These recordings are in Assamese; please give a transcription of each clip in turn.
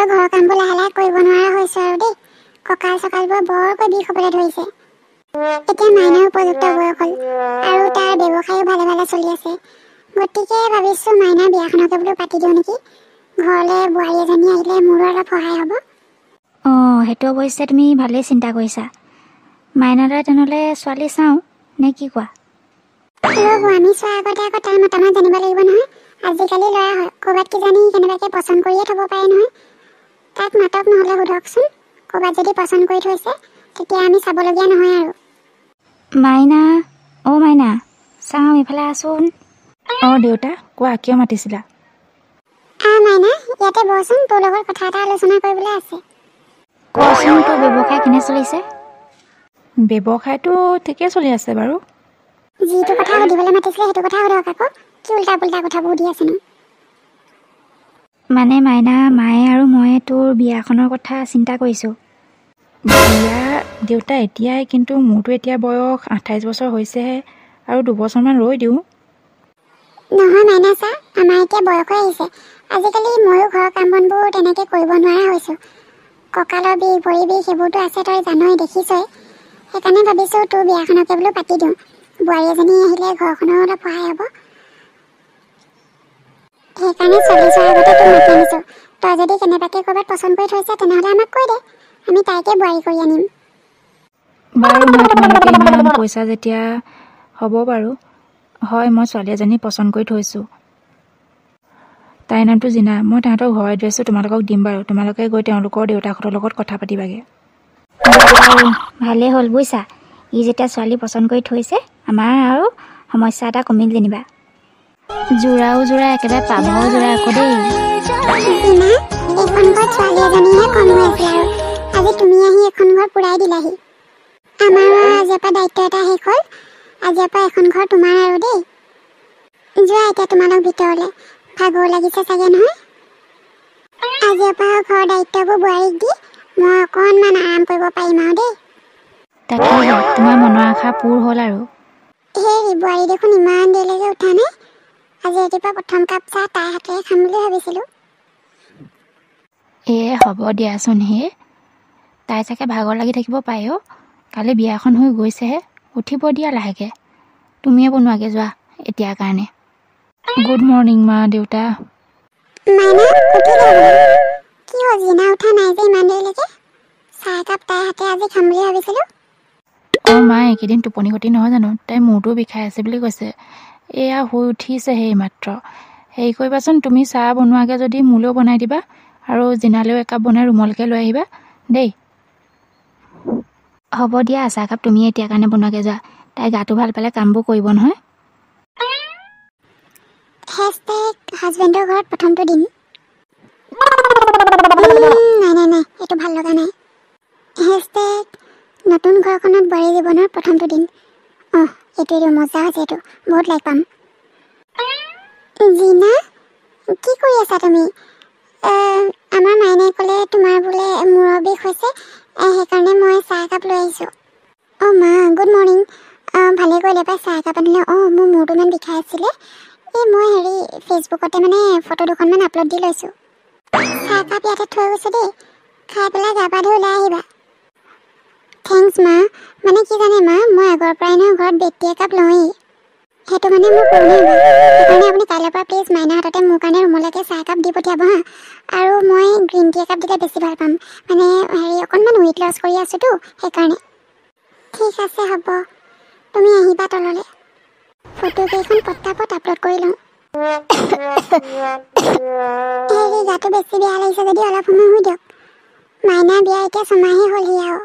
আৰু ঘৰৰ কামবোৰ লাহে লাহে কৰিব নোৱাৰা হৈছোঁ আৰু দেই। কঁকাল চকালবোৰ বৰকৈ বিষ হ'বলৈ ধৰিছে। এতিয়া মাইনাৰ উপযুক্ত বয়স হ'ল আৰু তাৰ ব্যৱসায়ো ভালে ভালে চলি আছে। গতিকে ভাবিছোঁ মাইনাৰ বিয়াখনকে বোলো পাতি দিওঁ নেকি। ঘৰলৈ বোৱাৰী এজনী আহিলে মোৰো অলপ সহায় হ'ব। সেইটো অৱশ্যে তুমি ভালেই চিন্তা কৰিছা। মাইনালৈ তেনেহ'লে ছোৱালী চাওঁ নে কি কোৱা? ৰ'ব, আমি চোৱাৰ আগতে আকৌ তাৰ মতামত জানিব লাগিব নহয়। আজিকালি ল'ৰা হয়, ক'ৰবাত কিজানি কেনেবাকৈ পচন্দ কৰিয়ে থ'ব পাৰে নহয়। তাক মাতক নহ'লে সোধকচোন। ক'ৰবাত যদি পচন্দ কৰি থৈছে তেতিয়া আমি চাবলগীয়া নহয় আৰু। মাইনা, মাইনা, চাওঁ ইফালে আছোন। দেউতা, কোৱা, কিয় মাতিছিলা? মাইনা, ইয়াতে বহচোন, তোৰ লগত কথা এটা আলোচনা কৰিবলৈ আছে। কচোন, তোৰ ব্যৱসায় কেনে চলিছে? ব্যৱসায়টো ঠিকে চলি আছে বাৰু। যিটো কথা সুধিবলৈ মাতিছিলে সেইটো কথা সোধক আকৌ। কি উল্টা পুল্টা কথাবোৰ সুধি আছেনো? মানে মাইনা, মায়ে আৰু মই তোৰ বিয়াখনৰ কথা চিন্তা কৰিছোঁ। বিয়া দেউতা এতিয়াই, কিন্তু মোৰতো এতিয়া বয়স 28 বছৰ হৈছেহে, আৰু 2 বছৰমান ৰৈ দিওঁ। নহয় মাইনা চা, আমাৰ এতিয়া বয়স হৈ আহিছে। আজিকালি ময়ো ঘৰৰ কাম বনবোৰ তেনেকৈ কৰিব নোৱাৰা হৈছোঁ। কঁকালৰ বিষ, ভৰি বিষ সেইবোৰতো আছে, তই জানই, দেখিছই। সেইকাৰণে ভাবিছোঁ তোৰ বিয়াখনকে বোলো পাতি দিওঁ। বোৱাৰী এজনী আহিলে ঘৰখনৰো অলপ সহায় হ'ব। সেইকাৰণে ছোৱালী চোৱাৰ আগতে তোক মাতি আনিছোঁ। তই যদি কেনেবাকৈ ক'ৰবাত পচন্দ কৰি থৈছে তেনেহ'লে আমাক কৈ দে, আমি তাইকে বোৱাৰী কৰি আনিম। বাৰু, মই তোমালোকে ইমান কৈছা যেতিয়া হ'ব বাৰু। হয়, মই ছোৱালী এজনী পচন্দ কৰি থৈছোঁ। তাইৰ নামটো জিনা। মই তাহাঁতৰ ঘৰৰ এড্ৰেছটো তোমালোকক দিম বাৰু। তোমালোকে গৈ তেওঁলোকৰ দেউতাকহঁতৰ লগত কথা পাতিবাগৈ। ভালেই হ'ল বুজিছা। ই যেতিয়া ছোৱালী পচন্দ কৰি থৈছে, আমাৰ আৰু সমস্যা এটা কমিল যেনিবা। যোৰাও যোৰা, একেবাৰে পাভৰ যোৰা আকৌ দেই। এইখন ঘৰত ছোৱালী এজনীহে কম হৈ আছিল আৰু আজি তুমি আহি এখন ঘৰ পুৰাই দিলাহি। আমাৰ আজিৰ পৰা দায়িত্ব এটা শেষ হ'ল। আজিৰ পৰা এখন ঘৰ তোমাৰ আৰু দেই। যোৱা এতিয়া তোমালোক ভিতৰলৈ, ভাগৰ লাগিছে চাগে নহয়। আজিৰ পৰা ঘৰৰ দায়িত্ববোৰ বোৱাৰীক দি মই অকণমান আৰাম কৰিব পাৰিম আৰু দেই। তাকেহে, তোমাৰ মনৰ আশা পূৰ হ'ল আৰু। হেৰি, বোৱাৰী দেখোন ইমান দেৰিলৈকে উঠা নাই। আজি ৰাতিপুৱা প্ৰথম কাপ চাহ তাইৰ হাতেৰে খাম বুলি ভাবিছিলোঁ। হ'ব দিয়াচোন হে। তাই চাগে ভাগৰ লাগি থাকিব পাৰে অ'। কালি বিয়াখন হৈ গৈছেহে, উঠিব দিয়া লাহেকৈ। তুমিয়ে বনোৱাগৈ যোৱা এতিয়াৰ কাৰণে। গুড মৰ্ণিং মা, দেউতা। মাইনা উঠিলে বোলে। কি হ'ল, জিনা উঠা নাই যে ইমান দেৰিলৈকে? চাহ একাপ তাইৰ হাতে আজি খাম বুলি ভাবিছিলোঁ। মা, এইকেইদিন টোপনি ক্ষতি নহয় জানো? তাই মূৰটো বিষাই আছে বুলি কৈছে। এয়া শুই উঠিছেহে এইমাত্ৰ। হেৰি কৰিবাচোন, তুমি চাহ বনোৱাকৈ যদি মোলৈও বনাই দিবা, আৰু জিনালৈও একাপ বনাই ৰুমলৈকে লৈ আহিবা দেই। হ'ব দিয়া, চাহকাপ তুমি এতিয়া কাৰণে বনোৱাকৈ যোৱা। তাই গাটো ভাল পালে কামবোৰ কৰিব নহয়। হাজবেণ্ডৰ ঘৰত প্ৰথমটো দিন। নাই, এইটো ভাল লগা নাই। নতুন ঘৰখনত বোৱাৰী জীৱনৰ প্ৰথমটো দিন। এইটো মজা হৈছে, এইটো বহুত লাইক পাম। জিনা, কি কৰি আছা তুমি? আমাৰ মাইনাই ক'লে তোমাৰ বোলে মূৰৰ বিষ হৈছে, সেইকাৰণে মই চাহ একাপ লৈ আহিছোঁ। মা, গুড মৰ্ণিং। ভালে কৰিলে পাই চাহ একাপ আনিলে। মোৰ মূৰটো ইমান বিষাই আছিলে। মই ফেচবুকতে ফটো দুখনমান আপলোড দি লৈছোঁ। চাহ একাপ ইয়াতে থৈ গৈছোঁ দেই, খাই পেলাই গা পা ধুই ওলাই আহিবা। থেংকছ মা। কি জানে মা, মই আগৰ পৰাই নহয় ঘৰত বেড টি একাপ লওঁৱেই। সেইটো মোৰ পুৰণি অভ্যাস। সেইকাৰণে আপুনি কাইলৈৰ পৰা প্লিজ মাইনাৰ হাততে মোৰ কাৰণে ৰুমলৈকে চাহ একাপ দি পঠিয়াব হা। আৰু মই গ্ৰীণ টি একাপ দিলে বেছি ভাল পাম। অকণমান ৱেইট লছ কৰি আছোঁতো, সেইকাৰণে। ঠিক আছে, হ'ব। তুমি আহিবা তললৈ। ফটোকেইখন পটাপট আপলোড কৰি লওঁ। গাটো বেছি বেয়া লাগিছে যদি অলপ সময় শুই দিয়ক। মাইনাৰ বিয়া এতিয়া ছমাহে হ'লহি আৰু।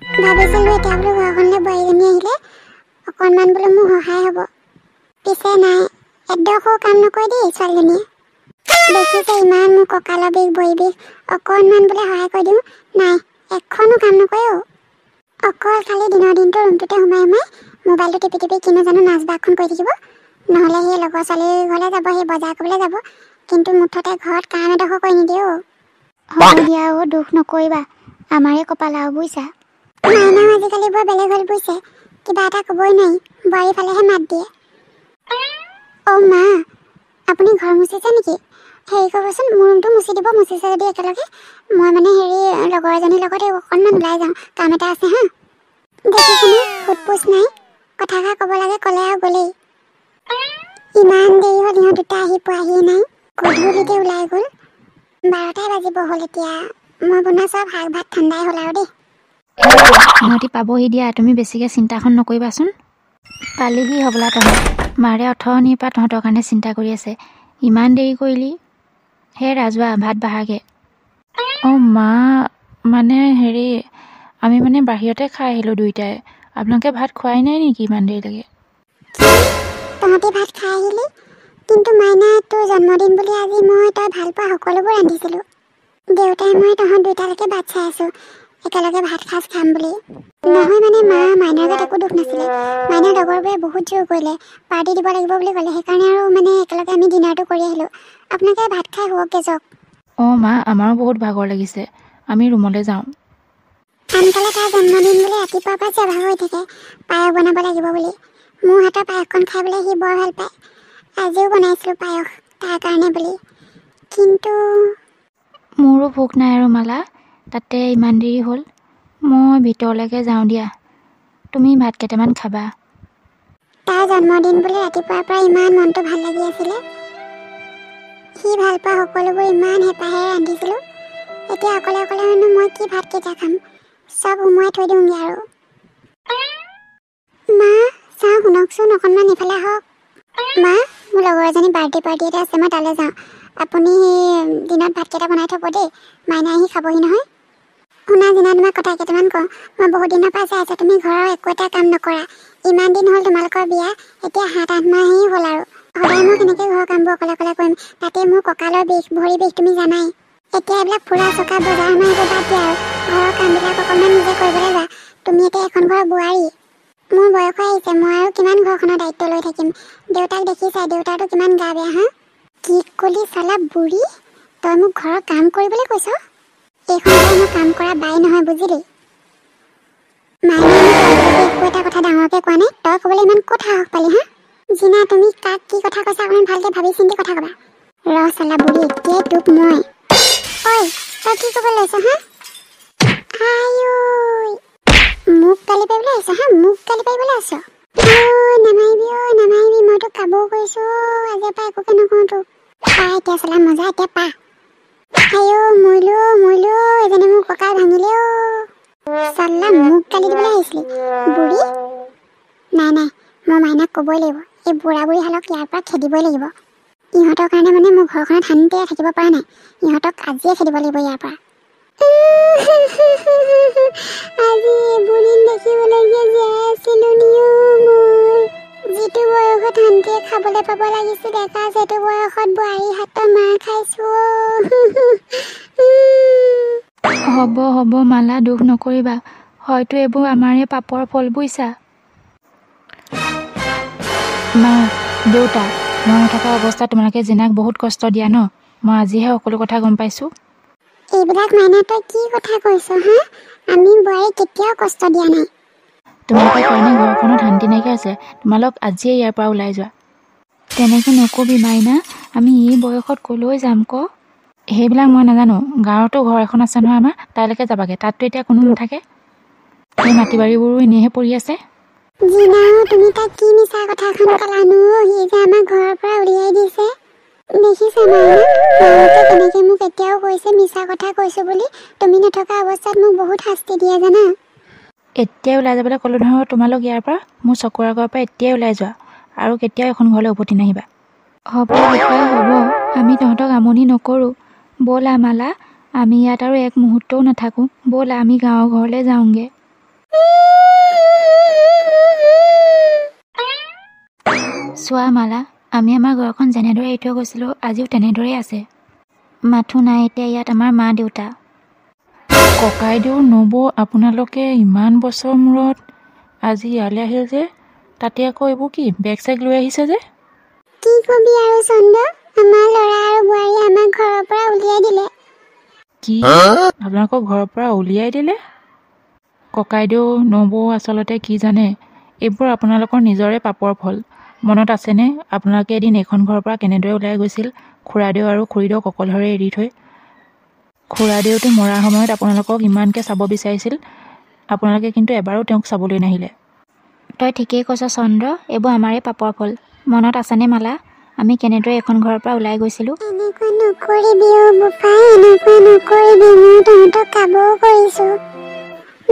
ভাবিছিলোঁ এতিয়া বোলো ঘৰখনলৈ বোৱাৰীজনী আহিলে অকণমান বোলো মোৰ সহায় হ'ব। পিছে নাই, এডোখৰো কাম নকৰে দেই ছোৱালীজনীয়ে। দেখিছে ইমান মোৰ কঁকালৰ বিষ, ভৰি বিষ, অকণমান বোলে সহায় কৰি দিওঁ, নাই, এখনো কাম নকৰে অ'। অকল খালি দিনৰ দিনটো ৰুমটোতে সোমাই মোবাইলটো টিপি টিপি কিনো জানো নাচ বাগখন কৰি থাকিব। নহ'লে সেই লগৰ ছোৱালীৰ ঘৰলৈ যাব, সেই বজাৰ কৰিবলৈ যাব। কিন্তু মুঠতে ঘৰত কাম এডোখৰ কৰি নিদিয়ে অ'। হ'ব দিয়া অ', দুখ নকৰিবা, আমাৰে কপাল আৰু বুজিছা। মাইনাও আজিকালি বৰ বেলেগ হ'ল বুজিছে। কিবা এটা ক'বই নোৱাৰি, বোৱাৰী ফালেহে মাত দিয়ে। মা, আপুনি ঘৰ মুচিছে নেকি? হেৰি কৰিবচোন, মোৰ ৰুমটো মুচি দিব, মুচিছে যদি একেলগে মই মানে লগৰ এজনীৰ লগত অকণমান ওলাই যাওঁ, কাম এটা আছে হা। দেখিছেনে সোধপোছ নাই, কথা এষাৰ ক'ব লাগে ক'লে আৰু গ'লেই। ইমান দেৰি হ'ল, ইহঁত দুটা আহি পোৱাহিয়ে নাই, গধূলিতে ওলাই গ'ল। 12টাই বাজিব হ'ল এতিয়া। মই বনোৱা চব শাক ভাত ঠাণ্ডাই হ'ল আৰু দেই। সিহঁতি পাবহি দিয়া, তুমি বেছিকৈ চিন্তাখন নকৰিবাচোন। পালিহি হ'বলা তহঁত, মাৰে অথনিৰ পৰা তহঁতৰ কাৰণে চিন্তা কৰি আছে। ইমান দেৰি কৰিলি। হে ৰাজুৱা, ভাত বাঢ়াগে। অঁ মা, মানে আমি মানে বাহিৰতে খাই আহিলোঁ দুইটাই। আপোনালোকে ভাত খোৱাই নাই নেকি ইমান দেৰিলৈকে? তহঁতি ভাত খাই আহিলি, কিন্তু মাইনা তোৰ জন্মদিন বুলি আজি মই তই ভাল পোৱা সকলোবোৰ ৰান্ধিছিলোঁ। দেউতাই মই তহঁত দুইটালৈকে বাট চাই আছোঁ, একেলগে ভাত সাজ খাম বুলি। নহয় মানে মাইনাৰ গাত একো দুখ নাছিলে। মাইনাৰ লগৰবোৰে বহুত জোৰ কৰিলে, পাৰ্টি দিব লাগিব বুলি ক'লে। সেইকাৰণে আৰু মানে একেলগে আমি ডিনাৰটো কৰি আহিলোঁ। আপোনালোকে ভাত খাই শুৱকগে যাওক। অঁ মা, আমাৰো বহুত ভাগৰ লাগিছে, আমি ৰুমলৈ যাওঁ। আনকালে তাৰ জন্মদিন বুলি ৰাতিপুৱাৰ পৰা চেভা হৈ থাকে, পায়স বনাব লাগিব বুলি। মোৰ হাতৰ পায়সকণ খাই বোলে সি বৰ ভাল পায়। আজিও বনাইছিলোঁ পায়স তাৰ কাৰণে বুলি, কিন্তু মোৰো ভোক নাই আৰু মালা, তাতে ইমান দেৰি হ'ল। মই ভিতৰলৈকে যাওঁ দিয়া, তুমি ভাত কেইটামান খাবা। তাৰ জন্মদিন বুলি ৰাতিপুৱাৰ পৰা ইমান মনটো ভাল লাগি আছিলে। সি ভাল পোৱা সকলোবোৰ ইমান হেঁপাহেৰে ৰান্ধিছিলোঁ। এতিয়া অকলে অকলে মই কি ভাতকেইটা খাম, চব উমুৱাই থৈ দিওঁগৈ আৰু। মা চাওঁ শুনকচোন, অকণমান ইফালে আহক। মা, মোৰ লগৰ এজনী বাৰ্থডে পাৰ্টি এটা আছে, মই তালৈ যাওঁ। আপুনি দিনত ভাতকেইটা বনাই থ'ব দেই, মাইনা আহি খাবহি নহয়। শুনা জিনা, তোমাক কথা কেইটামান কওঁ। মই বহুত দিনৰ পৰা চাই আছোঁ, তুমি ঘৰৰ একো এটা কাম নকৰা। ইমান দিন হ'ল তোমালোকৰ বিয়া, এতিয়া 7-8 মাহেই হ'ল আৰু। সদায় মই কেনেকৈ ঘৰৰ কামবোৰ অকলে অকলে কৰিম, তাতে মোৰ কঁকালৰ বিষ, ভৰি বিষ তুমি জানাই। এতিয়া এইবিলাক ফুৰা চকা বজাৰ মাৰিব বাদ দিয়া আৰু ঘৰৰ কামবিলাক অকণমান নিজে কৰিবলৈ যোৱা। তুমি এতিয়া এখন ঘৰৰ বোৱাৰী। মোৰ বয়স হৈ আহিছে, মই আৰু কিমান ঘৰখনৰ দায়িত্ব লৈ থাকিম। দেউতাক দেখিছাই, দেউতাৰটো কিমান গা বেয়া। হা, কি কলি চালা বুঢ়ী, তই মোক ঘৰৰ কাম কৰিবলৈ কৈছ? এইখন ঘৰৰ মই কাম কৰা বাই নহয়, বুজিলি? মাইনে একো এটা কথা ডাঙৰকৈ কোৱা নাই, তই ক'বলৈ ইমান ক'ত সাহস পালি? হা জিনা, তুমি কাক কি কথা কৈছা অকণমান ভালকৈ ভাবি চিন্তি কথা ক'বা। ৰ চালা বুঢ়ী, এতিয়াই তোক মই। ঐ, তই কি ক'ব লৈছ? হা মোক গালি পাৰিবলৈ আহিছ? হা, মোক গালি পাৰিবলৈ আছ? নামাৰিবি, মই তোক কাবৌ কৰিছোঁ। আজিৰ পৰা একোকে নকওঁ তোক। এতিয়া চালা মজা, এতিয়া পা। মৰিলো, এজনে মোৰ কঁকাল ভাঙিলে অ'। চালা মোক গালি দিবলৈ আহিছিলি বুঢ়ী। নাই, মই মাইনাক ক'বই লাগিব, এই বুঢ়া বুঢ়ী হালক ইয়াৰ পৰা খেদিবই লাগিব। ইহঁতৰ কাৰণে মানে মোৰ ঘৰখনত শান্তিৰে থাকিব পৰা নাই, ইহঁতক আজিয়ে খেদিব লাগিব ইয়াৰ পৰা। আজি এইবোৰ দিন দেখিবলৈকে জীয়াই আছিলোঁ নিও মোৰ। যিটো বয়সত শান্তিৰে খাবলৈ পাব লাগিছিল, ডেকা সেইটো বয়সত বোৱাৰী হাতৰ মাৰ খাইছোঁ। হ'ব মালা, দুখ নকৰিবা। হয়তো এইবোৰ আমাৰে পাপৰ ফল, বুইছা। মা, দেউতা, মই নথকা অৱস্থাত তোমালোকে জিনাক বহুত কষ্ট দিয়া ন। মই আজিহে সকলো কথা গম পাইছোঁ। এইবিলাক মাইনা তই কি কথা কৈছ? হা, আমি বোৱাৰীক কেতিয়াও কষ্ট দিয়া নাই। তোমালোকৰ কাৰণে ঘৰখনত শান্তি নাইকিয়া হৈছে, তোমালোক আজিয়ে ইয়াৰ পৰা ওলাই যোৱা। তেনেকৈ নকবি মাইনা, আমি এই বয়সত ক'লৈ যাম ক? সেইবিলাক মই নাজানো, গাঁৱতো ঘৰ এখন আছে নহয় আমাৰ, তালৈকে যাবাগে। তাততো এতিয়া কোনো নাথাকে, সেই মাটি বাৰীবোৰো এনেইহে পৰি আছে। জিনাও, তুমি তাক কি মিছা কথা এখন ক'লানো? সি যে আমাক ঘৰৰ পৰা উলিয়াই দিছে। দেখিছা মাইনা, মাহঁতে কেনেকৈ মোক এতিয়াও কৈছে মিছা কথা কৈছোঁ বুলি। তুমি নথকা অৱস্থাত মোক বহুত শাস্তি দিয়ে জানা। এতিয়াই ওলাই যাবলৈ ক'লোঁ নহয় তোমালোক ইয়াৰ পৰা। মোৰ চকুৰ আগৰ পৰা এতিয়াই ওলাই যোৱা, আৰু কেতিয়াও এখন ঘৰলৈ উভতি নাহিবা। হ'ব বিষয়ে হ'ব, আমি তহঁতক আমনি নকৰোঁ। ব'লা মালা, আমি ইয়াত আৰু এক মুহূৰ্তও নাথাকোঁ। ব'লা আমি গাঁৱৰ ঘৰলৈ যাওঁগৈ। চোৱা মালা, আমি আমাৰ ঘৰখন যেনেদৰে এৰি থৈ গৈছিলোঁ, আজিও তেনেদৰেই আছে। মাথো নাই এতিয়া ইয়াত আমাৰ মা দেউতা। ককাইদেউ, নবৌ, আপোনালোকে ইমান বছৰ মূৰত আজি ইয়ালৈ আহিল যে, তাতে আকৌ এইবোৰ কি বেগ চেগ লৈ আহিছে যে? কি কবি আৰু চন্দ্ৰ, আমাৰ ল'ৰা আৰু বোৱাৰী আমাক ঘৰৰ পৰা উলিয়াই দিলে। কি, আপোনালোকক ঘৰৰ পৰা উলিয়াই দিলে? ককাইদেউ, নবৌ আচলতে কি জানে, এইবোৰ আপোনালোকৰ নিজৰে পাপৰ ফল। মনত আছেনে আপোনালোকে এদিন এইখন ঘৰৰ পৰা কেনেদৰে ওলাই গৈছিল? খুৰাদেউ আৰু খুৰীদেউক অকলশৰে এৰি থৈ। খুৰাদেউতে মৰাৰ সময়ত আপোনালোকক ইমানকৈ চাব বিচাৰিছিল, আপোনালোকে কিন্তু এবাৰো তেওঁক চাবলৈ নাহিলে। তই ঠিকেই কৈছ চন্দ্ৰ, এইবোৰ আমাৰে পাপৰ ফল। মনত আছেনে মালা, আমি কেনেদৰে এখন ঘৰৰ পৰা ওলাই গৈছিলোঁ? এনেকুৱা নকৰিবি অ' বোপাই, এনেকুৱা নকৰিবি, মই তহঁতক কাবও কৰিছোঁ।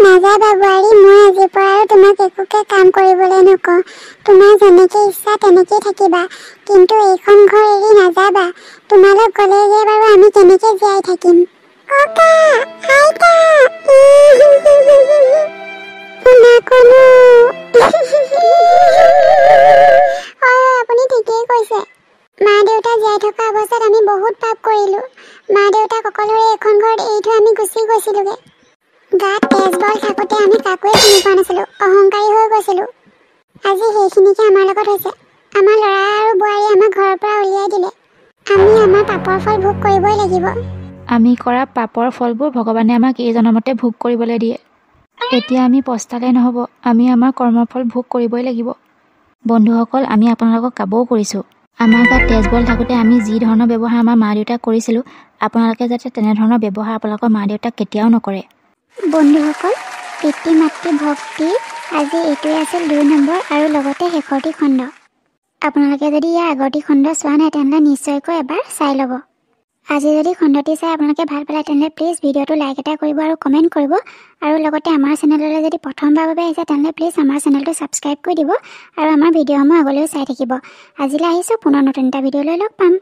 নাযাবা বোৱাৰী, মই আজিৰ পৰা আৰু তোমাক একোকে কাম কৰিবলৈ নকওঁ। তোমাৰ যেনেকৈ ইচ্ছা তেনেকেই থাকিবা, কিন্তু এইখন ঘৰ এৰি নাযাবা। তোমালোক গ'লেগে বাৰু আমি কেনেকৈ জীয়াই থাকিম? ককা, আইতা, শুনা কোনো। হয়, আপুনি ঠিকেই কৈছে। মা দেউতা জীয়াই থকা অৱস্থাত আমি বহুত পাপ কৰিলোঁ। মা দেউতাক অকলশৰে এখন ঘৰত এৰি থৈ আমি গুচি গৈছিলোঁগৈ। গাত তেজ বল থাকোঁতে আমি কাকোৱে চিনি পোৱা নাছিলোঁ, অহংকাৰী হৈ গৈছিলোঁ। আজি সেইখিনিকে আমাৰ লগত হৈছে। আমাৰ ল'ৰা আৰু বোৱাৰী আমাক ঘৰৰ পৰা উলিয়াই দিলে। আমি আমাৰ পাপৰ ফল ভোগ কৰিবই লাগিব। আমি কৰা পাপৰ ফলবোৰ ভগৱানে আমাক এই জনমতে ভোগ কৰিবলৈ দিয়ে। এতিয়া আমি পস্তালে নহ'ব, আমি আমাৰ কৰ্মফল ভোগ কৰিবই লাগিব। বন্ধুসকল, আমি আপোনালোকক কাবও কৰিছোঁ। আমাৰ গাত তেজবল থাকোঁতে আমি যি ধৰণৰ ব্যৱহাৰ আমাৰ মা দেউতাক কৰিছিলোঁ, আপোনালোকে যাতে তেনেধৰণৰ ব্যৱহাৰ আপোনালোকৰ মা দেউতাক কেতিয়াও নকৰে। বন্ধুসকল, পিতৃ মাতৃ ভক্তি আজি এইটোৱে আছিল 2 নম্বৰ আৰু লগতে শেষৰটি খণ্ড। আপোনালোকে যদি ইয়াৰ আগৰটি খণ্ড চোৱা নাই তেনেহ'লে নিশ্চয়কৈ এবাৰ চাই ল'ব। আজি যদি খণ্ডটি চাই আপোনালোকে ভাল পালে তেনেহ'লে প্লিজ ভিডিঅ'টো লাইক এটা কৰিব আৰু কমেণ্ট কৰিব। আৰু লগতে আমাৰ চেনেললৈ যদি প্ৰথমবাৰৰ বাবে আহিছে তেনেহ'লে প্লিজ আমাৰ চেনেলটো ছাবস্ক্ৰাইব কৰি দিব আৰু আমাৰ ভিডিঅ'সমূহ আগলৈও চাই থাকিব। আজিলৈ আহিছোঁ, পুনৰ নতুন এটা ভিডিঅ'লৈ লগ পাম।